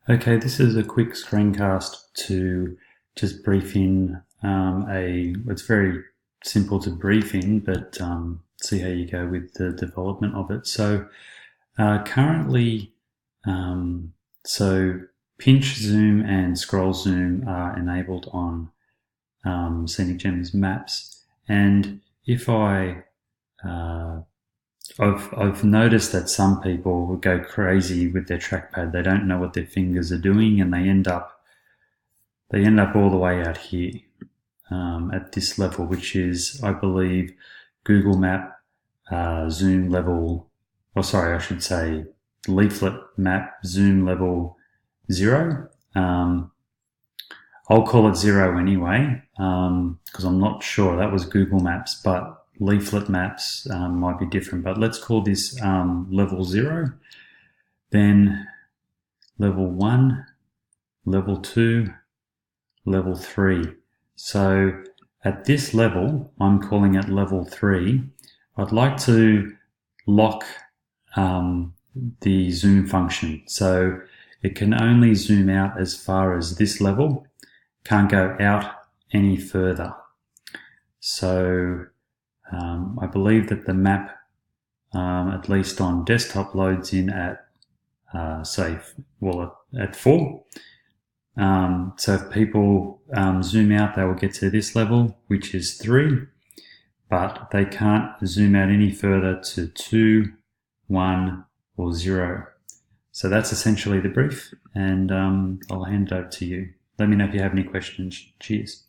Okay, this is a quick screencast to just brief in it's very simple to brief in, but see how you go with the development of it. So currently, so pinch zoom and scroll zoom are enabled on Scenic Gems maps, and if I've noticed that some people will go crazy with their trackpad. They don't know what their fingers are doing, and they end up all the way out here at this level, which is, I believe, Google Map zoom level. Or sorry, I should say leaflet map zoom level 0. I'll call it 0 anyway, because I'm not sure. That was Google Maps, but leaflet maps might be different, but let's call this level 0, then level 1, level 2, level 3. So at this level, I'm calling it level 3. I'd like to lock the zoom function. So it can only zoom out as far as this level, can't go out any further. So I believe that the map, at least on desktop, loads in at, at 4. So if people zoom out, they will get to this level, which is 3, but they can't zoom out any further to 2, 1, or 0. So that's essentially the brief, and I'll hand it over to you. Let me know if you have any questions. Cheers.